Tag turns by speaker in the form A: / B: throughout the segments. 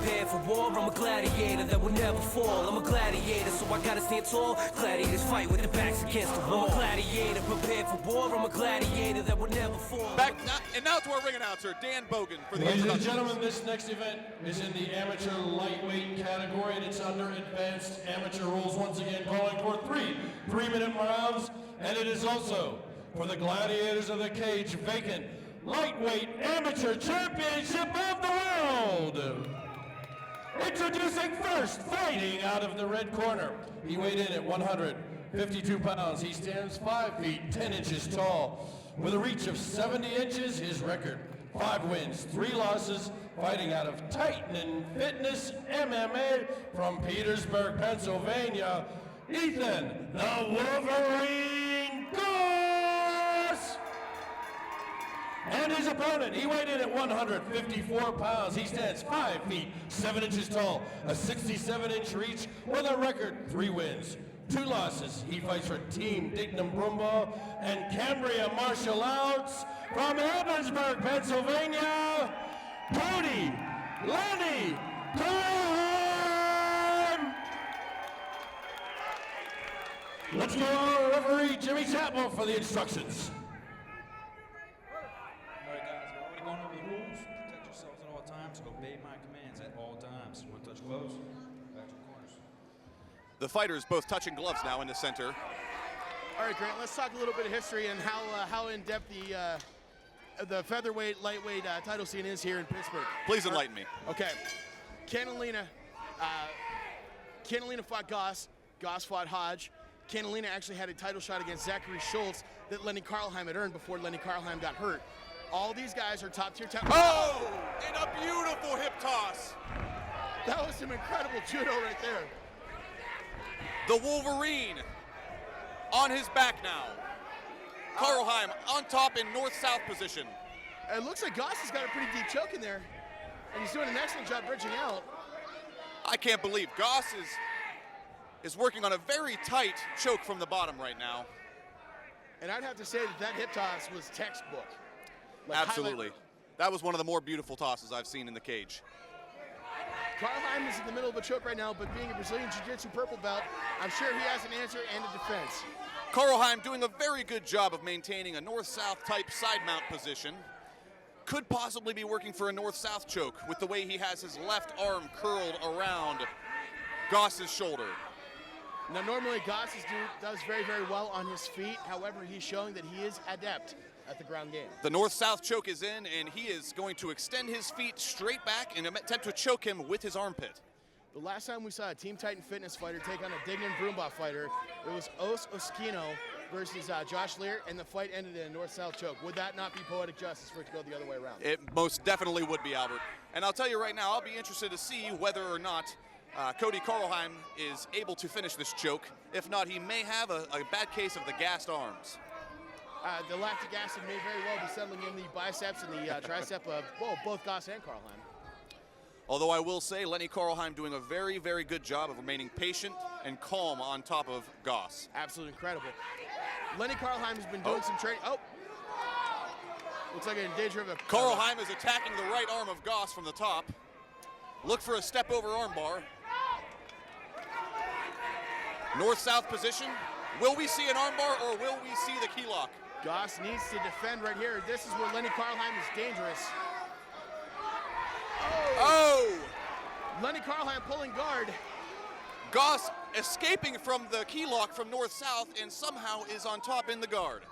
A: prepared for war. I'm a gladiator that will never fall. I'm a gladiator, so I gotta stand tall. Gladiators fight with their backs against the wall. I'm a gladiator prepared for war. I'm a gladiator that will never fall.
B: And now to our ring announcer, Dan Bogan, for the
C: Ladies and
B: introduction.
C: gentlemen, this next event is in the amateur lightweight category, and it's under advanced amateur rules. Once again, calling for three-minute rounds, and it is also for the Gladiators of the Cage vacant lightweight amateur championship of the world. Introducing first, fighting out of the red corner. He weighed in at 152 pounds. He stands 5 feet 10 inches tall. With a reach of 70 inches, his record, 5 wins, 3 losses, fighting out of Titan Fitness MMA from Petersburg, Pennsylvania, Ethan the Wolverine Goss! And his opponent, he weighed in at 154 pounds. He stands 5 feet 7 inches tall, a 67-inch reach with a record, 3 wins, 2 losses. He fights for Team Dignam Brumbaugh and Cambria Martial Arts from Ebensburg, Pennsylvania, Cody Karlheim. Let's go, referee Jimmy Chapel, for the instructions.
D: All right, guys, we're already going over the rules. Protect yourselves at all times. Obey my commands at all times. Want to touch gloves? Back to the corners.
B: The fighters both touching gloves now in the center.
E: All right, Grant, let's talk a little bit of history and how in-depth the featherweight, lightweight title scene is here in Pittsburgh.
B: Please enlighten me.
E: Okay. Cannellina fought Goss. Goss fought Hodge. Cannellina actually had a title shot against Zachary Schultz that Lenny Karlheim had earned before Lenny Karlheim got hurt. All these guys are top-tier talent.
B: Oh! And a beautiful hip toss.
E: That was some incredible judo right there.
B: The Wolverine on his back now. Karlheim on top in north-south position.
E: It looks like Goss has got a pretty deep choke in there, and he's doing an excellent job bridging out.
B: I can't believe Goss is working on a very tight choke from the bottom right now.
E: And I'd have to say that hip toss was textbook. Like
B: Absolutely. That was one of the more beautiful tosses I've seen in the cage.
E: Karlheim is in the middle of a choke right now, but being a Brazilian Jiu-Jitsu purple belt, I'm sure he has an answer and a defense.
B: Karlheim doing a very good job of maintaining a north-south type side mount position. Could possibly be working for a north-south choke with the way he has his left arm curled around Goss's shoulder.
E: Now, normally Goss does very, very well on his feet. However, he's showing that he is adept at the ground game.
B: The north-south choke is in, and he is going to extend his feet straight back and attempt to choke him with his armpit.
E: The last time we saw a Team Titan Fitness fighter take on a Dignam Brumbaugh fighter, it was Os Oskino versus Josh Lear, and the fight ended in a north-south choke. Would that not be poetic justice for it to go the other way around?
B: It most definitely would be, Albert. And I'll tell you right now, I'll be interested to see whether or not Cody Karlheim is able to finish this choke. If not, he may have a bad case of the gassed arms.
E: The lactic acid may very well be settling in the biceps and the tricep of both Goss and Karlheim.
B: Although I will say, Lenny Karlheim doing a very, very good job of remaining patient and calm on top of Goss.
E: Absolutely incredible. Lenny Karlheim has been doing some training. Oh! Looks like in danger of a...
B: Karlheim is attacking the right arm of Goss from the top. Look for a step over armbar. North-south position. Will we see an armbar or will we see the key lock?
E: Goss needs to defend right here. This is where Lenny Karlheim is dangerous.
B: Oh!
E: Lenny Karlheim pulling guard.
B: Goss escaping from the key lock from north-south and somehow is on top in the guard.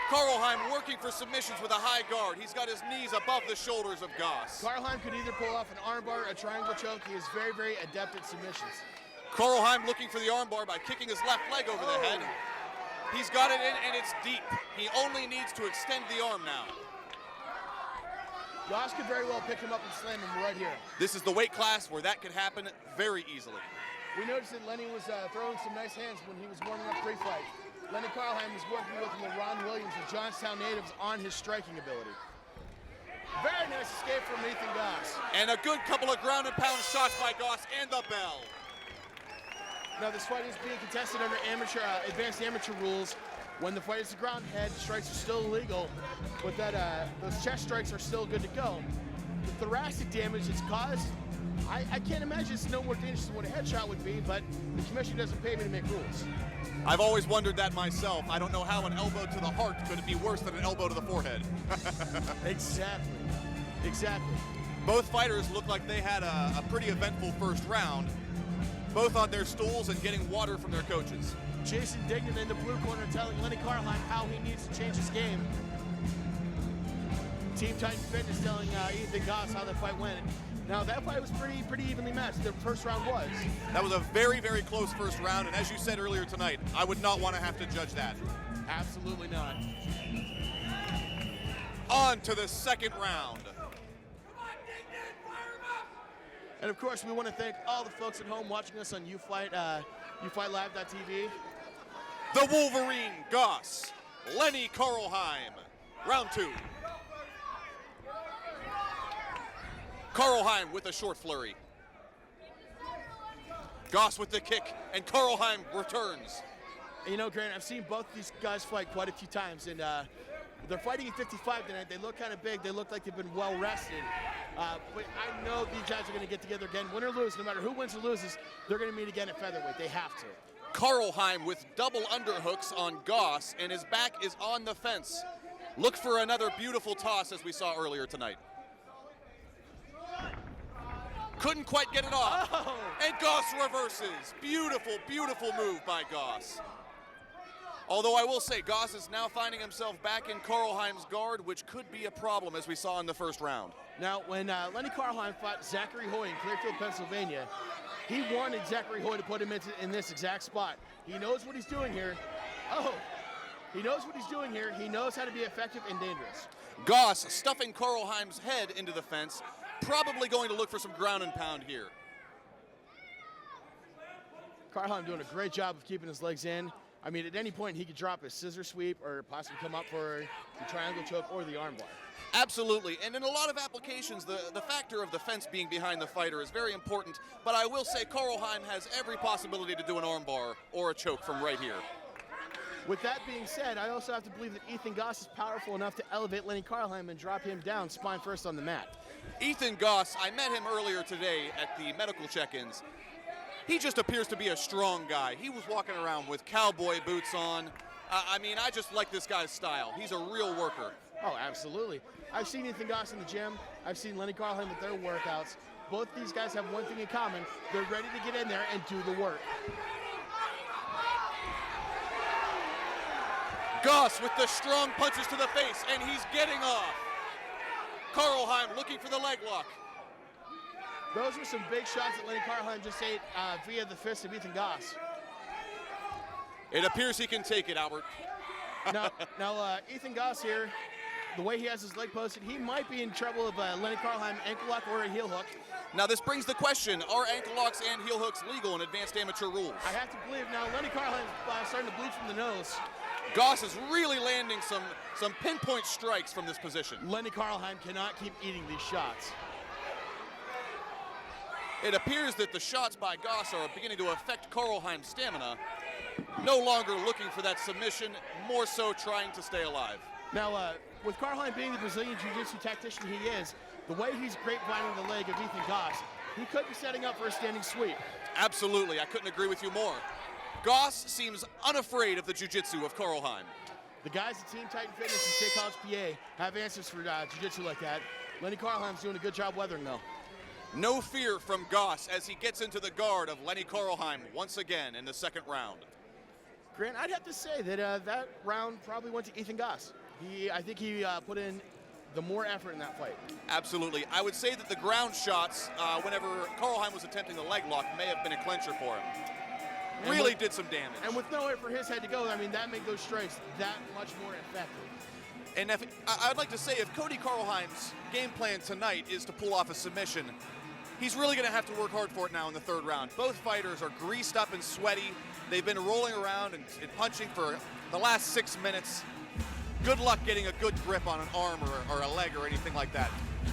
B: Karlheim working for submissions with a high guard. He's got his knees above the shoulders of Goss.
E: Karlheim could either pull off an armbar or a triangle choke. He is very, very adept at submissions.
B: Karlheim looking for the armbar by kicking his left leg over the head. He's got it in and it's deep. He only needs to extend the arm now.
E: Goss could very well pick him up and slam him right here.
B: This is the weight class where that could happen very easily.
E: We noticed that Lenny was throwing some nice hands when he was warming up pre-fight. Lenny Karlheim is working with LaRon Williams, the Johnstown natives, on his striking ability. Very nice escape from Ethan Goss.
B: And a good couple of ground and pound shots by Goss and the bell.
E: Now this fight is being contested under advanced amateur rules. When the fight is the ground head, strikes are still illegal, but those chest strikes are still good to go. The thoracic damage is caused I can't imagine it's no more dangerous than what a headshot would be, but the commission doesn't pay me to make rules.
B: I've always wondered that myself. I don't know how an elbow to the heart could be worse than an elbow to the forehead.
E: Exactly. Exactly.
B: Both fighters look like they had a pretty eventful first round, both on their stools and getting water from their coaches.
E: Jason Dignan in the blue corner telling Lenny Karlheim how he needs to change his game. Team Titan Fitness telling Ethan Goss how the fight went. Now, that fight was pretty evenly matched. The first round was.
B: That was a very, very close first round, and as you said earlier tonight, I would not want to have to judge that.
E: Absolutely not.
B: On to the second round.
E: And of course, we want to thank all the folks at home watching us on YouFightLive.tv.
B: The Wolverine Goss, Lenny Karlheim. Round 2. Karlheim with a short flurry. Goss with the kick, and Karlheim returns.
E: And you know, Grant, I've seen both these guys fight quite a few times, and they're fighting at 55 tonight. They look kind of big. They look like they've been well rested. But I know these guys are going to get together again. Win or lose, no matter who wins or loses, they're going to meet again at featherweight. They have to.
B: Karlheim with double underhooks on Goss, and his back is on the fence. Look for another beautiful toss as we saw earlier tonight. Couldn't quite get it off.
E: Oh.
B: And Goss reverses. Beautiful, beautiful move by Goss. Although I will say, Goss is now finding himself back in Karlheim's guard, which could be a problem as we saw in the first round.
E: Now, when Lenny Karlheim fought Zachary Hoy in Clearfield, Pennsylvania, he wanted Zachary Hoy to put him in this exact spot. He knows what he's doing here. Oh, he knows what he's doing here. He knows how to be effective and dangerous.
B: Goss stuffing Karlheim's head into the fence, probably going to look for some ground and pound here.
E: Karlheim doing a great job of keeping his legs in. I mean, at any point, he could drop a scissor sweep or possibly come up for the triangle choke or the armbar.
B: Absolutely, and in a lot of applications, the factor of the fence being behind the fighter is very important, but I will say Karlheim has every possibility to do an armbar or a choke from right here.
E: With that being said, I also have to believe that Ethan Goss is powerful enough to elevate Lenny Karlheim and drop him down spine first on the mat.
B: Ethan Goss, I met him earlier today at the medical check-ins. He just appears to be a strong guy. He was walking around with cowboy boots on. I mean, I just like this guy's style. He's a real worker.
E: Oh, absolutely. I've seen Ethan Goss in the gym. I've seen Lenny Karlheim with their workouts. Both these guys have one thing in common. They're ready to get in there and do the work.
B: Goss with the strong punches to the face, and he's getting off. Karlheim looking for the leg lock.
E: Those were some big shots that Lenny Karlheim just ate via the fist of Ethan Goss.
B: It appears he can take it, Albert.
E: Now, Ethan Goss here, the way he has his leg posted, he might be in trouble of Lenny Karlheim ankle lock or a heel hook.
B: Now this brings the question, are ankle locks and heel hooks legal in advanced amateur rules?
E: I have to believe now Lenny Karlheim's starting to bleed from the nose.
B: Goss is really landing some pinpoint strikes from this position.
E: Lenny Karlheim cannot keep eating these shots.
B: It appears that the shots by Goss are beginning to affect Karlheim's stamina. No longer looking for that submission, more so trying to stay alive.
E: Now, with Karlheim being the Brazilian Jiu-Jitsu tactician he is, the way he's grapevine the leg of Ethan Goss, he could be setting up for a standing sweep.
B: Absolutely, I couldn't agree with you more. Goss seems unafraid of the jiu-jitsu of Karlheim.
E: The guys at Team Titan Fitness and State College, PA have answers for jiu-jitsu like that. Lenny Karlheim's doing a good job weathering, though.
B: No fear from Goss as he gets into the guard of Lenny Karlheim once again in the second round.
E: Grant, I'd have to say that that round probably went to Ethan Goss. I think he put in the more effort in that fight.
B: Absolutely. I would say that the ground shots, whenever Karlheim was attempting the leg lock, may have been a clincher for him. Really did some damage.
E: And with nowhere for his head to go, I mean, that made those strikes that much more effective.
B: And I'd like to say, if Cody Karlheim's game plan tonight is to pull off a submission, he's really going to have to work hard for it now in the third round. Both fighters are greased up and sweaty. They've been rolling around and punching for the last 6 minutes. Good luck getting a good grip on an arm or a leg or anything like that.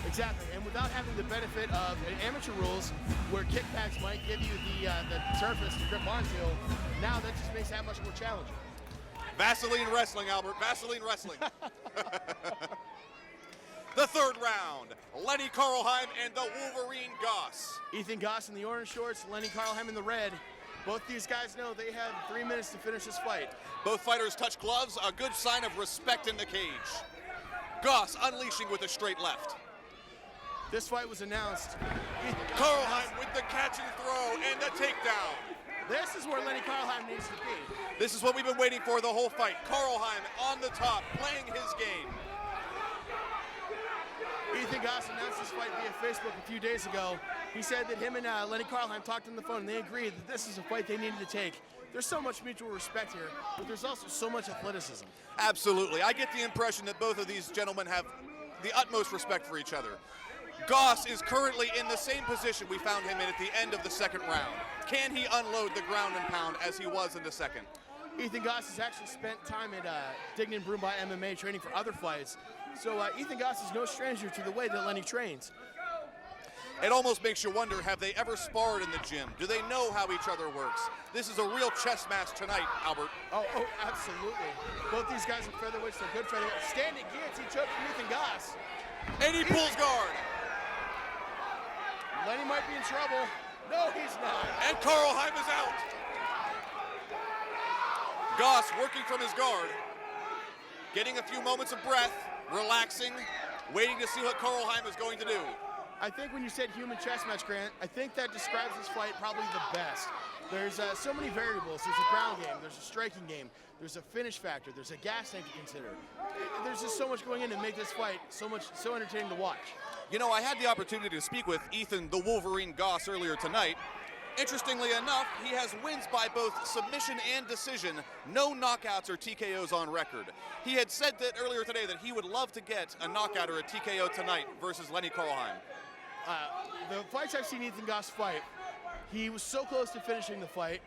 E: Exactly, and without having the benefit of amateur rules where kickbacks might give you the surface to grip onto, now that just makes that much more challenging.
B: Vaseline wrestling, Albert, Vaseline wrestling. The third round, Lenny Karlheim and the Wolverine Goss.
E: Ethan Goss in the orange shorts, Lenny Karlheim in the red. Both these guys know they have 3 minutes to finish this fight.
B: Both fighters touch gloves, a good sign of respect in the cage. Goss unleashing with a straight left.
E: This fight was announced.
B: Karlheim with the catch and throw and the takedown.
E: This is where Lenny Karlheim needs to be.
B: This is what we've been waiting for the whole fight. Karlheim on the top, playing his game.
E: Ethan Goss announced this fight via Facebook a few days ago. He said that him and Lenny Karlheim talked on the phone and they agreed that this is a fight they needed to take. There's so much mutual respect here, but there's also so much athleticism.
B: Absolutely. I get the impression that both of these gentlemen have the utmost respect for each other. Goss is currently in the same position we found him in at the end of the second round. Can he unload the ground and pound as he was in the second?
E: Ethan Goss has actually spent time at Dignan Brumbai MMA training for other fights. So Ethan Goss is no stranger to the way that Lenny trains.
B: It almost makes you wonder, have they ever sparred in the gym? Do they know how each other works? This is a real chess match tonight, Albert.
E: Oh, absolutely. Both these guys are featherweights, they're good featherweights. Standing guillotine choke from Ethan Goss.
B: And he pulls guard.
E: Lenny might be in trouble. No, he's not.
B: And Karlheim is out. Goss working from his guard, getting a few moments of breath, relaxing, waiting to see what Karlheim is going to do.
E: I think when you said human chess match, Grant, I think that describes this fight probably the best. There's so many variables. There's a ground game, there's a striking game, there's a finish factor, there's a gas tank to consider. There's just so much going in to make this fight so entertaining to watch.
B: You know, I had the opportunity to speak with Ethan the Wolverine Goss earlier tonight. Interestingly enough, he has wins by both submission and decision, no knockouts or TKOs on record. He had said that earlier today that he would love to get a knockout or a TKO tonight versus Lenny Karlheim.
E: The fights I've seen Ethan Goss fight, he was so close to finishing the fight,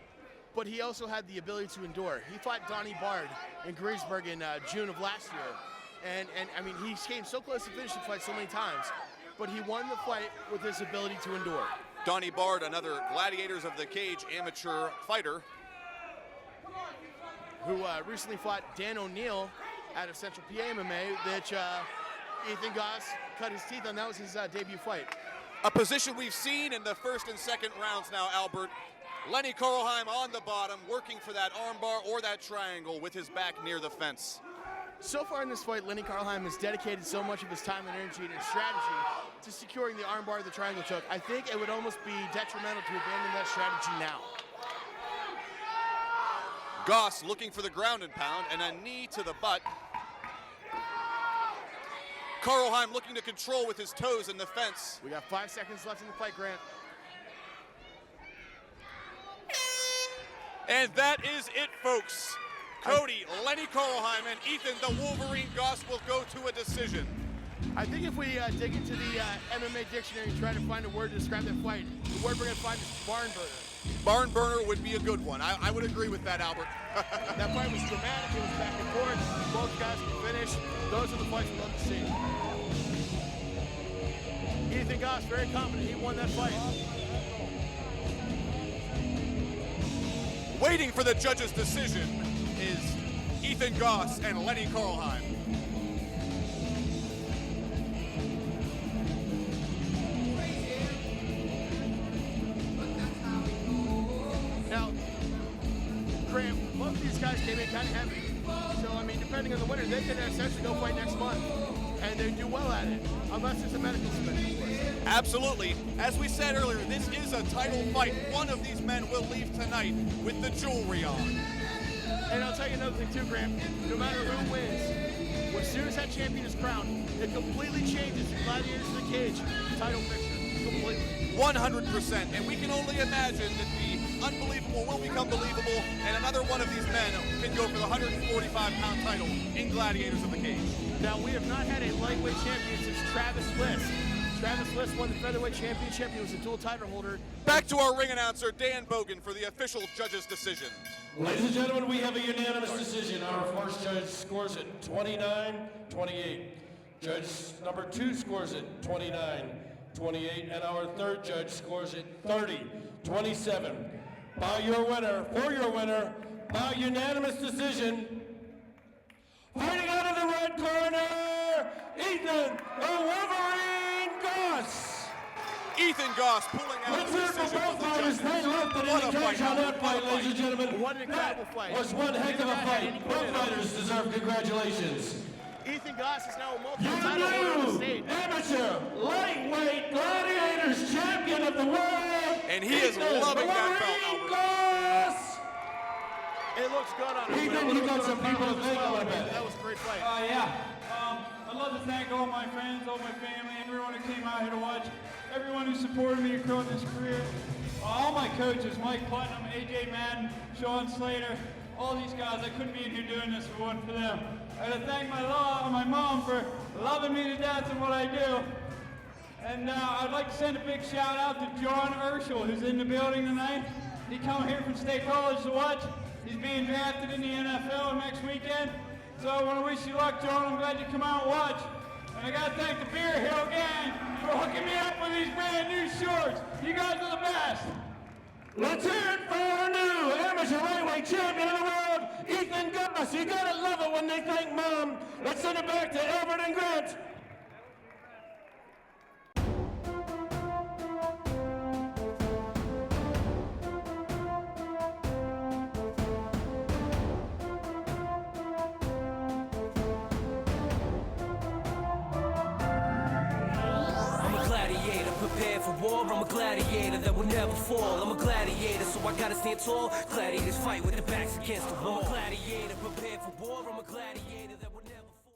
E: but he also had the ability to endure. He fought Donnie Bard in Greensburg in June of last year. And I mean, he came so close to finishing the fight so many times, but he won the fight with his ability to endure.
B: Donnie Bard, another Gladiators of the Cage amateur fighter,
E: who recently fought Dan O'Neill out of Central PA MMA, that Ethan Goss cut his teeth on. That was his debut fight.
B: a position we've seen in the first and second rounds now, Albert. Lenny Karlheim on the bottom, working for that armbar or that triangle with his back near the fence.
E: So far in this fight, Lenny Karlheim has dedicated so much of his time and energy and strategy to securing the armbar, the triangle choke. I think it would almost be detrimental to abandon that strategy now.
B: Goss looking for the ground and pound and a knee to the butt. Karlheim looking to control with his toes in the fence.
E: We got 5 seconds left in the fight, Grant.
B: And that is it, folks. Cody, Lenny Karlheim, and Ethan the Wolverine Goss will go to a decision.
E: I think if we dig into the MMA dictionary and try to find a word to describe that fight, the word we're going to find is barn burner.
B: Barn burner would be a good one. I would agree with that, Albert.
E: That fight was dramatic. It was back and forth. Both guys could finish. Those are the fights we love to see. Ethan Goss, very confident he won that fight.
B: Waiting for the judge's decision is Ethan Goss and Lenny Karlheim.
E: Now, Graham, both of these guys came in kind of heavy. So, I mean, depending on the winner, they could essentially go fight next month. And they do well at it, unless it's a medical suspension.
B: Absolutely. As we said earlier, this is a title fight. One of these men will leave tonight with the jewelry on.
E: And I'll tell you another thing too, Graham. No matter who wins, as soon as that champion is crowned, it completely changes the Gladiators of the Cage title picture. Completely.
B: 100%. And we can only imagine that the unbelievable will become believable, and another one of these men can go for the 145-pound title in Gladiators of the Cage.
E: Now, we have not had a lightweight champion since Travis List. Travis List won the featherweight championship. He was a dual title holder.
B: Back to our ring announcer, Dan Bogan, for the official judge's decision.
C: Ladies and gentlemen, we have a unanimous decision. Our first judge scores it 29-28. Judge number 2 scores it 29-28. And our third judge scores it 30-27. By your winner, for your winner, by unanimous decision, fighting out of the red corner, corner, Ethan Wolverine Goss.
B: Ethan Goss pulling out
C: Let's
B: the
C: hear it for
B: decision
C: both
B: from the
C: fighters.
B: judges.
C: They left it in
B: What
C: the
B: a
C: cage
B: fight.
C: on that fight,
B: What a
C: ladies and gentlemen.
E: What an incredible fight.
C: Was one heck of a fight. Both fighters deserve congratulations.
E: Ethan Goss is now a multiple
C: Your
E: title holder in the
C: new
E: state.
C: amateur lightweight gladiators champion of the world.
B: And he is
C: Ethan
B: loving that belt,
C: Wolverine
B: Albert.
C: Goss.
E: It looks good on him.
C: Ethan, you got some people to thank a little bit.
E: That was a great fight.
F: I'd love to thank all my friends, all my family, everyone who came out here to watch, everyone who supported me across this career, all my coaches, Mike Putnam, AJ Madden, Sean Slater, all these guys. I couldn't be in here doing this if it wasn't for them. I gotta thank my mom for loving me to death and what I do. And I'd like to send a big shout out to John Urschel, who's in the building tonight. He come here from State College to watch. He's being drafted in the NFL next weekend. So I want to wish you luck, John. I'm glad you come out and watch. And I got to thank the Beer Hill Gang for hooking me up with these brand new shorts. You guys are the best.
C: Let's hear it for our new amateur lightweight champion of the world, Ethan Goss. You gotta love it when they thank Mom. Let's send it back to Albert and Grant.
A: Prepared for war, I'm a gladiator that will never fall. I'm a gladiator, so I gotta stand tall. Gladiators fight with their backs against the wall. I'm a gladiator, prepared for war, I'm a gladiator.